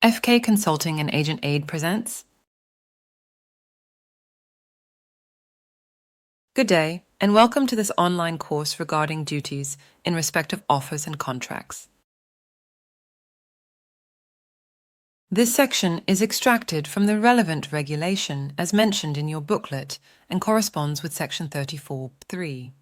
FK Consulting and Agent Aid presents. Good day, and welcome to this online course regarding duties in respect of offers and contracts. This section is extracted from the relevant regulation as mentioned in your booklet and corresponds with Section 34(3).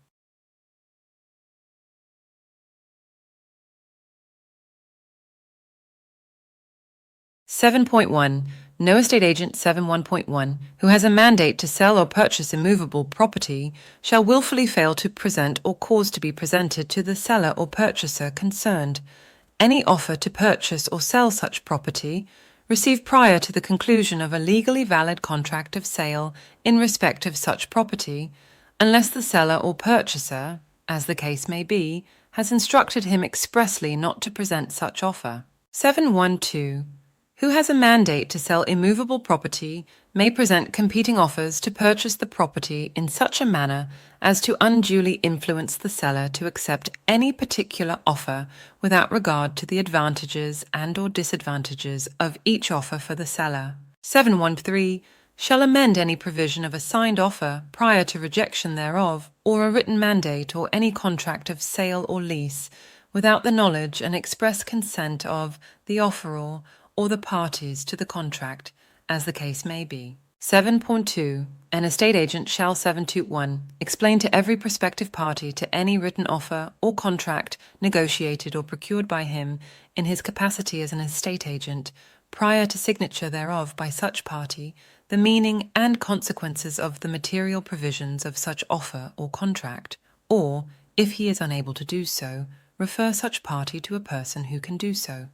Seven point one. No estate agent 7.1.1 who has a mandate to sell or purchase immovable property shall willfully fail to present or cause to be presented to the seller or purchaser concerned any offer to purchase or sell such property received prior to the conclusion of a legally valid contract of sale in respect of such property, unless the seller or purchaser, as the case may be, has instructed him expressly not to present such offer. 7.1.2. Who has a mandate to sell immovable property may present competing offers to purchase the property in such a manner as to unduly influence the seller to accept any particular offer without regard to the advantages and/or disadvantages of each offer for the seller. 7.1.3. Shall amend any provision of a signed offer prior to rejection thereof, or a written mandate or any contract of sale or lease, without the knowledge and express consent of the offeror or the parties to the contract, as the case may be. 7.2. An estate agent shall 7.2.1 explain to every prospective party to any written offer or contract negotiated or procured by him in his capacity as an estate agent, prior to signature thereof by such party, the meaning and consequences of the material provisions of such offer or contract, or, if he is unable to do so, refer such party to a person who can do so.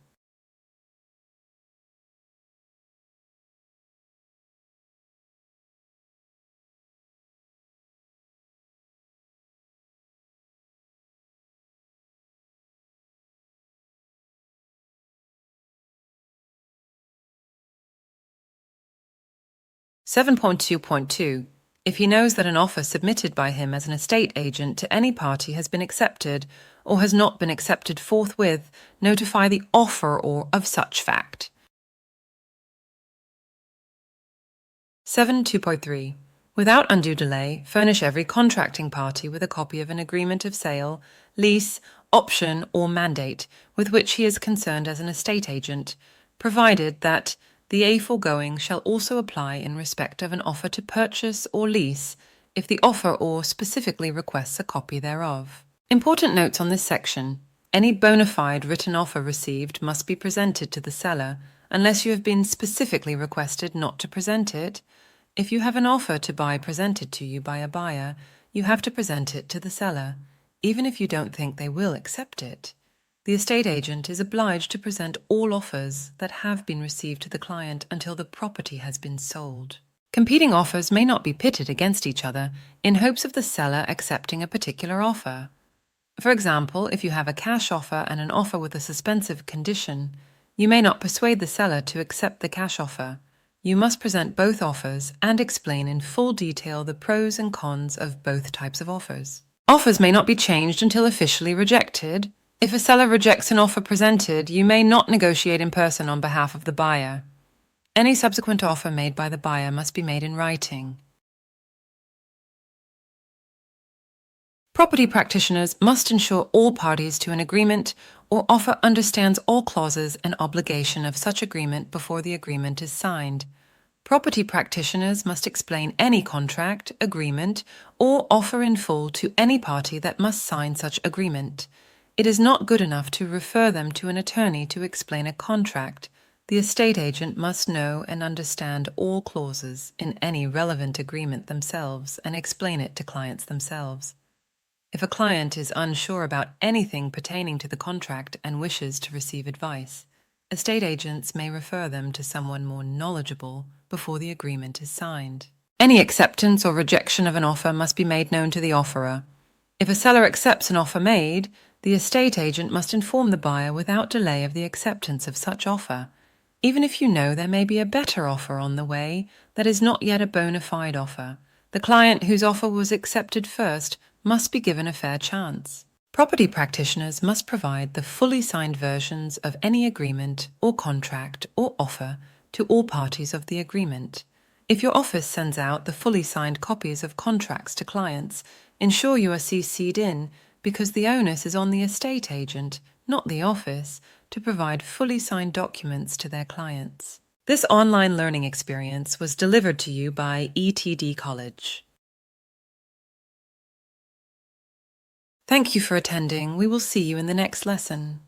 7.2.2. If he knows that an offer submitted by him as an estate agent to any party has been accepted or has not been accepted forthwith, notify the offeror of such fact. 7.2.3. Without undue delay, furnish every contracting party with a copy of an agreement of sale, lease, option, or mandate with which he is concerned as an estate agent, provided that the aforegoing shall also apply in respect of an offer to purchase or lease if the offeror specifically requests a copy thereof. Important notes on this section. Any bona fide written offer received must be presented to the seller unless you have been specifically requested not to present it. If you have an offer to buy presented to you by a buyer, you have to present it to the seller, even if you don't think they will accept it. The estate agent is obliged to present all offers that have been received to the client until the property has been sold. Competing offers may not be pitted against each other in hopes of the seller accepting a particular offer. For example, if you have a cash offer and an offer with a suspensive condition, you may not persuade the seller to accept the cash offer. You must present both offers and explain in full detail the pros and cons of both types of offers. Offers may not be changed until officially rejected. If a seller rejects an offer presented, you may not negotiate in person on behalf of the buyer. Any subsequent offer made by the buyer must be made in writing. Property practitioners must ensure all parties to an agreement or offer understands all clauses and obligation of such agreement before the agreement is signed. Property practitioners must explain any contract, agreement, or offer in full to any party that must sign such agreement. It is not good enough to refer them to an attorney to explain a contract. The estate agent must know and understand all clauses in any relevant agreement themselves and explain it to clients themselves. If a client is unsure about anything pertaining to the contract and wishes to receive advice, estate agents may refer them to someone more knowledgeable before the agreement is signed. Any acceptance or rejection of an offer must be made known to the offerer. If a seller accepts an offer made, the estate agent must inform the buyer without delay of the acceptance of such offer, even if you know there may be a better offer on the way that is not yet a bona fide offer. The client whose offer was accepted first must be given a fair chance. Property practitioners must provide the fully signed versions of any agreement or contract or offer to all parties of the agreement. If your office sends out the fully signed copies of contracts to clients, ensure you are CC'd in because the onus is on the estate agent, not the office, to provide fully signed documents to their clients. This online learning experience was delivered to you by ETD College. Thank you for attending. We will see you in the next lesson.